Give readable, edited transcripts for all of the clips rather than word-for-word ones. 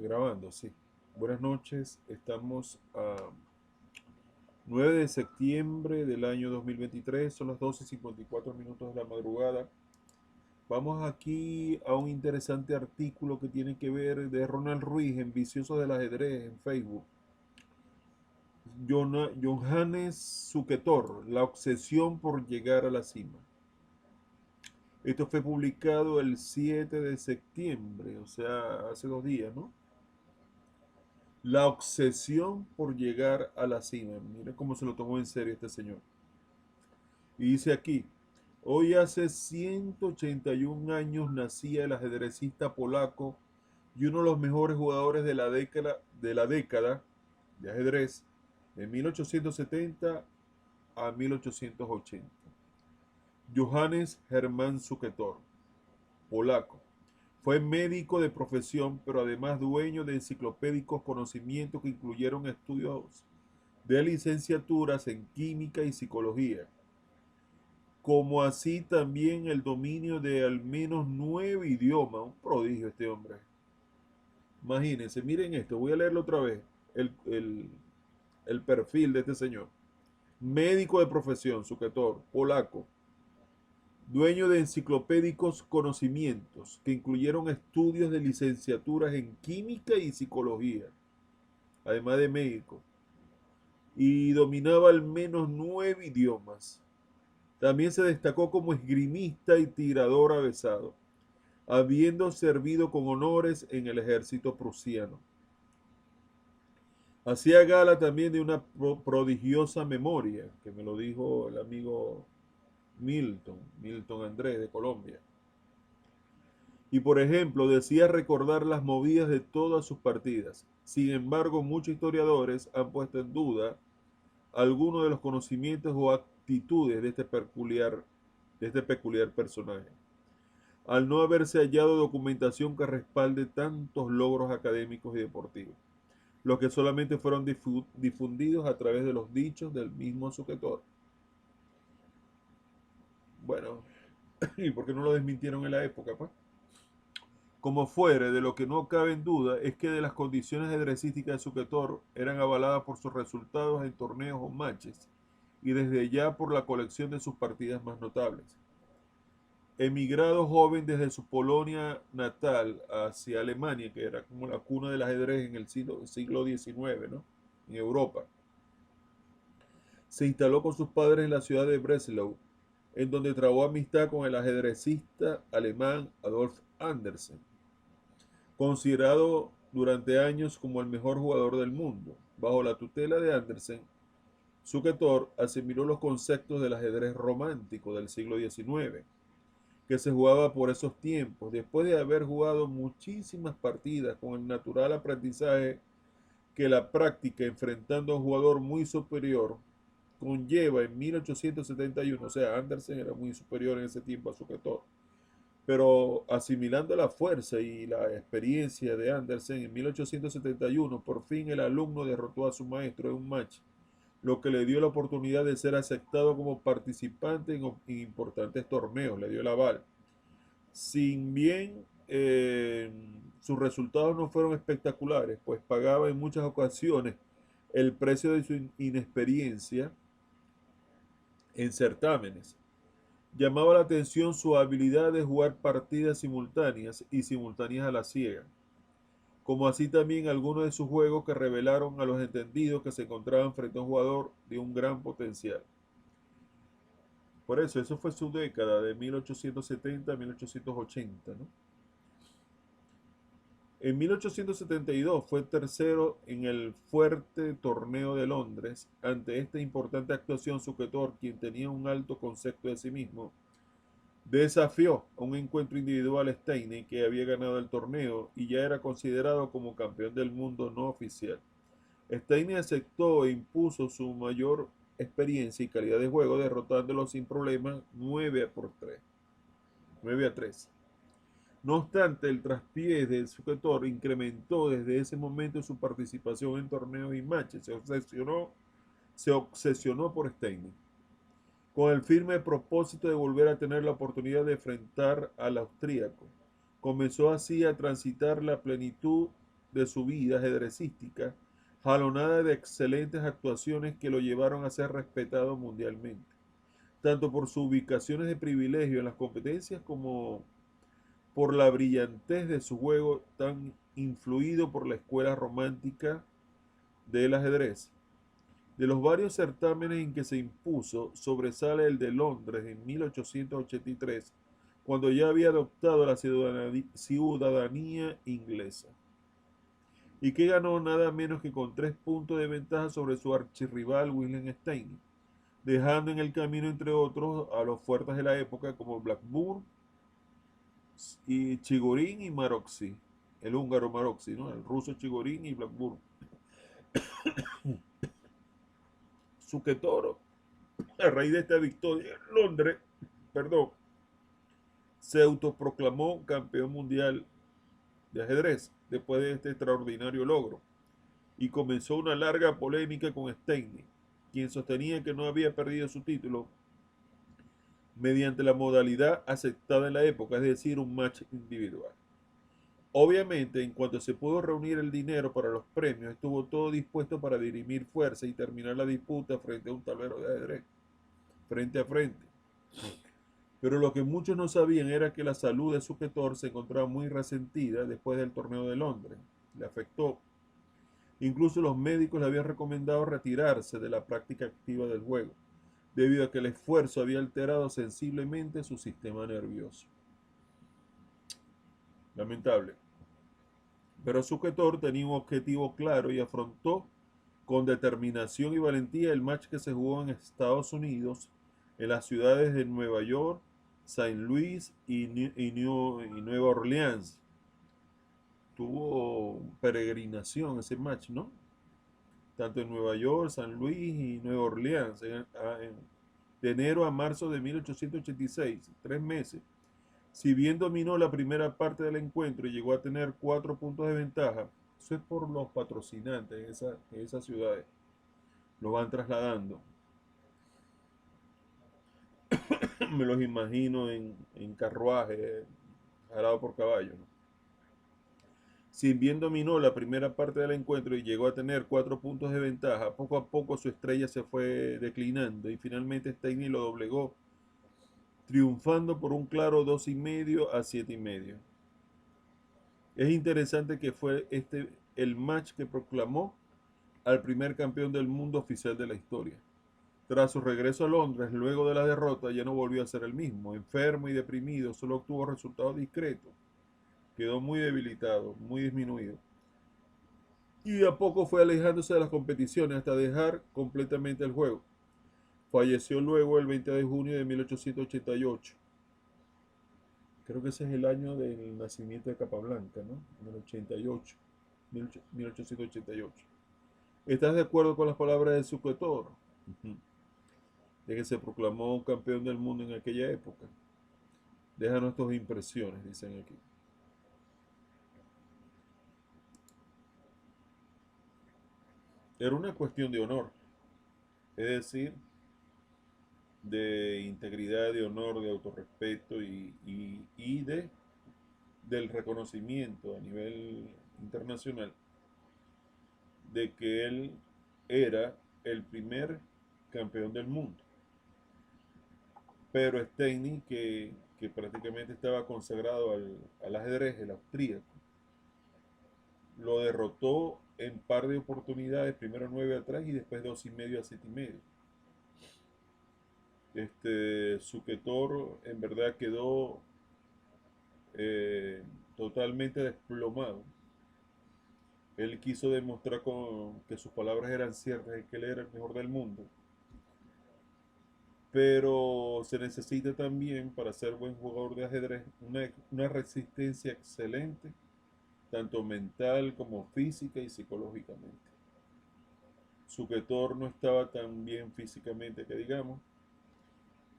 Grabando, sí. Buenas noches, estamos a 9 de septiembre del año 2023, son las 12:54 de la madrugada. Vamos aquí a un interesante artículo que tiene que ver de Ronald Ruiz en Viciosos del Ajedrez en Facebook. Johannes Suketor, la obsesión por llegar a la cima. Esto fue publicado el 7 de septiembre, o sea, hace 2 días, ¿no? La obsesión por llegar a la cima. Mira cómo se lo tomó en serio este señor. Y dice aquí, hoy hace 181 años nacía el ajedrecista polaco y uno de los mejores jugadores de la década de ajedrez de 1870 a 1880. Johannes Hermann Suketor, polaco. Fue médico de profesión, pero además dueño de enciclopédicos conocimientos que incluyeron estudios de licenciaturas en química y psicología, como así también el dominio de al menos 9 idiomas. Un prodigio este hombre. Imagínense, miren esto, voy a leerlo otra vez, el perfil de este señor. Médico de profesión, sujetor, polaco, dueño de enciclopédicos conocimientos que incluyeron estudios de licenciaturas en química y psicología, además de médico, y dominaba al menos 9 idiomas. También se destacó como esgrimista y tirador avezado, habiendo servido con honores en el ejército prusiano. Hacía gala también de una prodigiosa memoria, que me lo dijo el amigo Milton Andrés de Colombia. Y por ejemplo, decía recordar las movidas de todas sus partidas. Sin embargo, muchos historiadores han puesto en duda algunos de los conocimientos o actitudes de este peculiar personaje, al no haberse hallado documentación que respalde tantos logros académicos y deportivos, los que solamente fueron difundidos a través de los dichos del mismo sujetor. Bueno, ¿y por qué no lo desmintieron en la época, pues? Como fuere, de lo que no cabe en duda es que de las condiciones ajedrecísticas de Suketor eran avaladas por sus resultados en torneos o matches, y desde ya por la colección de sus partidas más notables. Emigrado joven desde su Polonia natal hacia Alemania, que era como la cuna del ajedrez en el siglo XIX, ¿no? En Europa. Se instaló con sus padres en la ciudad de Breslau, en donde trabó amistad con el ajedrecista alemán Adolf Andersen, considerado durante años como el mejor jugador del mundo. Bajo la tutela de Andersen, Suketor asimiló los conceptos del ajedrez romántico del siglo XIX, que se jugaba por esos tiempos, después de haber jugado muchísimas partidas con el natural aprendizaje que la práctica enfrentando a un jugador muy superior conlleva en 1871. O sea, Andersen era muy superior en ese tiempo a Suketor, pero asimilando la fuerza y la experiencia de Andersen en 1871, por fin el alumno derrotó a su maestro en un match, lo que le dio la oportunidad de ser aceptado como participante en importantes torneos, le dio el aval. Sin bien sus resultados no fueron espectaculares, pues pagaba en muchas ocasiones el precio de su inexperiencia en certámenes. Llamaba la atención su habilidad de jugar partidas simultáneas y simultáneas a la ciega, como así también algunos de sus juegos que revelaron a los entendidos que se encontraban frente a un jugador de un gran potencial. Por eso fue su década de 1870 a 1880, ¿no? En 1872 fue tercero en el Fuerte Torneo de Londres. Ante esta importante actuación, Suketor, quien tenía un alto concepto de sí mismo, desafió a un encuentro individual a Steiner, que había ganado el torneo y ya era considerado como campeón del mundo no oficial. Steiner aceptó e impuso su mayor experiencia y calidad de juego, derrotándolo sin problemas 9 a 3. No obstante, el traspié del sujetor incrementó desde ese momento su participación en torneos y matches. Se obsesionó por Steiner, con el firme propósito de volver a tener la oportunidad de enfrentar al austríaco, Comenzó así a transitar la plenitud de su vida ajedrecística, jalonada de excelentes actuaciones que lo llevaron a ser respetado mundialmente, tanto por sus ubicaciones de privilegio en las competencias como por la brillantez de su juego tan influido por la escuela romántica del ajedrez. De los varios certámenes en que se impuso, sobresale el de Londres en 1883, cuando ya había adoptado la ciudadanía inglesa, y que ganó nada menos que con 3 puntos de ventaja sobre su archirrival Wilhelm Stein, dejando en el camino, entre otros, a los fuertes de la época como Blackburn y Chigorin y Maroczy, el húngaro Maroczy, ¿no? El ruso Chigorin y Blackburn. Suquetoro, a raíz de esta victoria en Londres, perdón, se autoproclamó campeón mundial de ajedrez después de este extraordinario logro y comenzó una larga polémica con Steiny, quien sostenía que no había perdido su título mediante la modalidad aceptada en la época, es decir, un match individual. Obviamente, en cuanto se pudo reunir el dinero para los premios, estuvo todo dispuesto para dirimir fuerza y terminar la disputa frente a un tablero de ajedrez, frente a frente. Pero lo que muchos no sabían era que la salud de Suquetor se encontraba muy resentida después del torneo de Londres. Le afectó. Incluso los médicos le habían recomendado retirarse de la práctica activa del juego, debido a que el esfuerzo había alterado sensiblemente su sistema nervioso. Lamentable. Pero Suquetor tenía un objetivo claro y afrontó con determinación y valentía el match que se jugó en Estados Unidos, en las ciudades de Nueva York, Saint Louis y Nueva Orleans. Tuvo peregrinación ese match, ¿no? Tanto en Nueva York, San Luis y Nueva Orleans, de enero a marzo de 1886, 3 meses. Si bien dominó la primera parte del encuentro y llegó a tener 4 puntos de ventaja, eso es por los patrocinantes en esas ciudades. Lo van trasladando. Me los imagino en carruaje, jalado por caballo, ¿no? Si bien dominó la primera parte del encuentro y llegó a tener 4 puntos de ventaja, poco a poco su estrella se fue declinando y finalmente Steiny lo doblegó, triunfando por un claro 2,5 a 7,5. Es interesante que fue este el match que proclamó al primer campeón del mundo oficial de la historia. Tras su regreso a Londres, luego de la derrota, ya no volvió a ser el mismo. Enfermo y deprimido, solo obtuvo resultados discretos. Quedó muy debilitado, muy disminuido. Y a poco fue alejándose de las competiciones hasta dejar completamente el juego. Falleció luego el 20 de junio de 1888. Creo que ese es el año del nacimiento de Capablanca, ¿no? En el 88, 1888. ¿Estás de acuerdo con las palabras de Suquetor? De que se proclamó campeón del mundo en aquella época. Déjanos tus impresiones, dicen aquí. Era una cuestión de honor, es decir, de integridad, de honor, de autorrespeto y del reconocimiento a nivel internacional de que él era el primer campeón del mundo. Pero Steiny, que prácticamente estaba consagrado al ajedrez, el austríaco, lo derrotó en par de oportunidades, primero 9-3 y después 2,5 a 7,5. Suquetor en verdad quedó totalmente desplomado. Él quiso demostrar que sus palabras eran ciertas y que él era el mejor del mundo. Pero se necesita también, para ser buen jugador de ajedrez, una resistencia excelente, tanto mental como física y psicológicamente. Suquetor no estaba tan bien físicamente que digamos,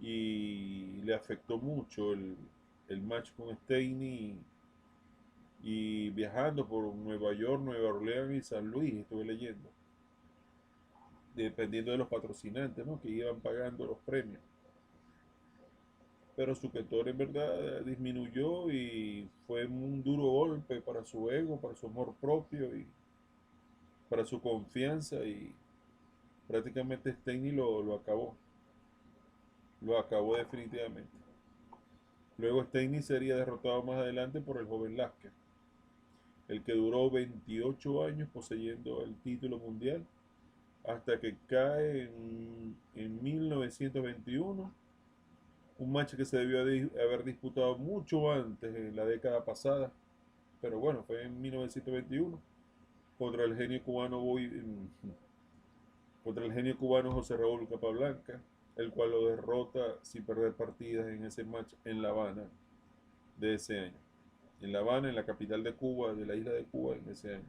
y le afectó mucho el match con Steiny y viajando por Nueva York, Nueva Orleans y San Luis, estuve leyendo, dependiendo de los patrocinantes, ¿no?, que iban pagando los premios. pero Suketor en verdad disminuyó y fue un duro golpe para su ego, para su amor propio y para su confianza y prácticamente Stanley lo acabó definitivamente. Luego Stanley sería derrotado más adelante por el joven Lasker, el que duró 28 años poseyendo el título mundial hasta que cae en 1921, un match que se debió haber disputado mucho antes, en la década pasada, pero bueno, fue en 1921 contra el genio cubano contra el genio cubano José Raúl Capablanca, el cual lo derrota sin perder partidas en ese match en La Habana de ese año. En La Habana, en la capital de Cuba, de la isla de Cuba, en ese año.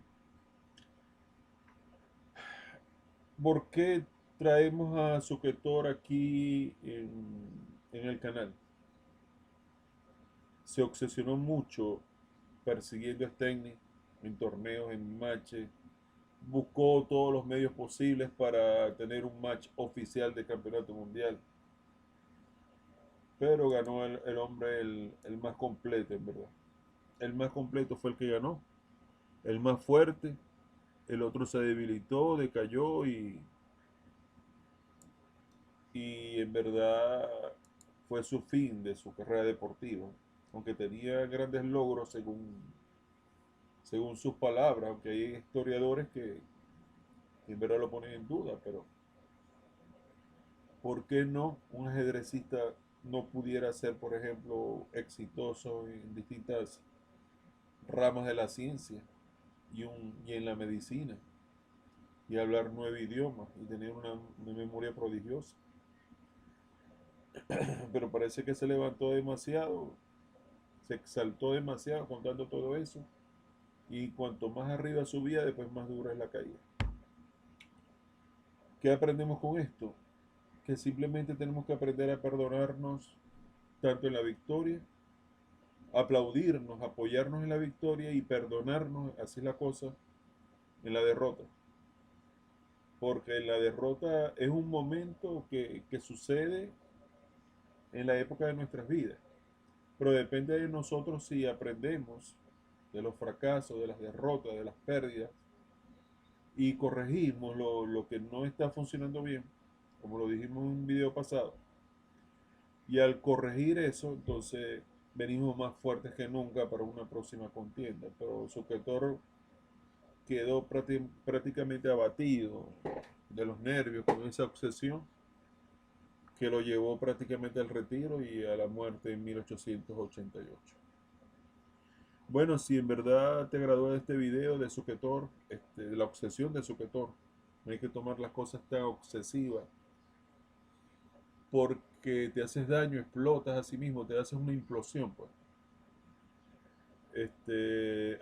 ¿Por qué traemos a Suketor aquí en el canal? Se obsesionó mucho persiguiendo a Stanley en torneos, en matches. Buscó todos los medios posibles para tener un match oficial de campeonato mundial. Pero ganó el hombre el más completo, en verdad. El más completo fue el que ganó. El más fuerte. El otro se debilitó, decayó y en verdad fue su fin de su carrera deportiva. Aunque tenía grandes logros según sus palabras, aunque hay historiadores que en verdad lo ponen en duda, pero ¿por qué no un ajedrecista no pudiera ser, por ejemplo, exitoso en distintas ramas de la ciencia y en la medicina y hablar 9 idiomas y tener una memoria prodigiosa? Pero parece que se levantó demasiado, se exaltó demasiado contando todo eso y cuanto más arriba subía, después más dura es la caída. ¿Qué aprendemos con esto? Que simplemente tenemos que aprender a perdonarnos tanto en la victoria, aplaudirnos, apoyarnos en la victoria y perdonarnos, así es la cosa, en la derrota. Porque la derrota es un momento que sucede en la época de nuestras vidas. Pero depende de nosotros si aprendemos de los fracasos, de las derrotas, de las pérdidas y corregimos lo que no está funcionando bien, como lo dijimos en un video pasado. Y al corregir eso, entonces venimos más fuertes que nunca para una próxima contienda. Pero Suketor quedó prácticamente abatido de los nervios con esa obsesión que lo llevó prácticamente al retiro y a la muerte en 1888. Bueno, si en verdad te agradó este video de Suketor, de la obsesión de Suketor, no hay que tomar las cosas tan obsesivas porque te haces daño, explotas a sí mismo, te haces una implosión, pues.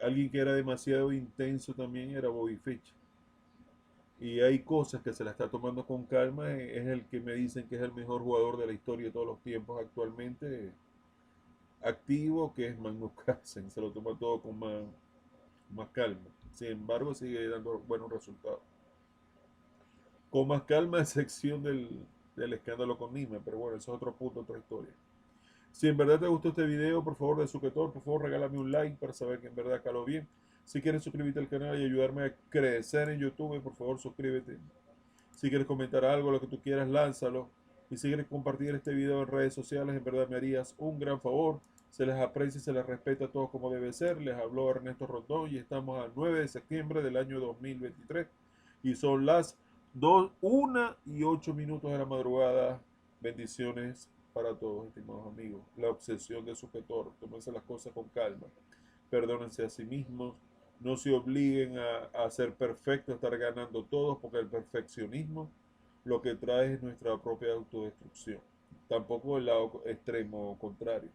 Alguien que era demasiado intenso también era Bobby Fitch. Y hay cosas que se la está tomando con calma. Es el que me dicen que es el mejor jugador de la historia de todos los tiempos actualmente activo, que es Magnus Carlsen. Se lo toma todo con más calma. Sin embargo, sigue dando buenos resultados. Con más calma, a excepción del escándalo con Nime. Pero bueno, eso es otro punto, otra historia. Si en verdad te gustó este video, por favor, de Suketor, por favor, regálame un like para saber que en verdad caló bien. Si quieres suscribirte al canal y ayudarme a crecer en YouTube, por favor, suscríbete. Si quieres comentar algo, lo que tú quieras, lánzalo. Y si quieres compartir este video en redes sociales, en verdad me harías un gran favor. Se les aprecia y se les respeta a todos como debe ser. Les habló Ernesto Rondón y estamos al 9 de septiembre del año 2023. Y son las 1:08 de la madrugada. Bendiciones para todos, estimados amigos. La obsesión de Suketor. Tómense las cosas con calma. Perdónense a sí mismos. No se obliguen a ser perfectos, a estar ganando todos, porque el perfeccionismo lo que trae es nuestra propia autodestrucción. Tampoco el lado extremo contrario.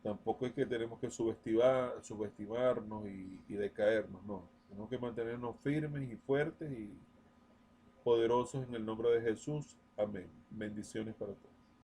Tampoco es que tenemos que subestimarnos y decaernos, no. Tenemos que mantenernos firmes y fuertes y poderosos en el nombre de Jesús. Amén. Bendiciones para todos.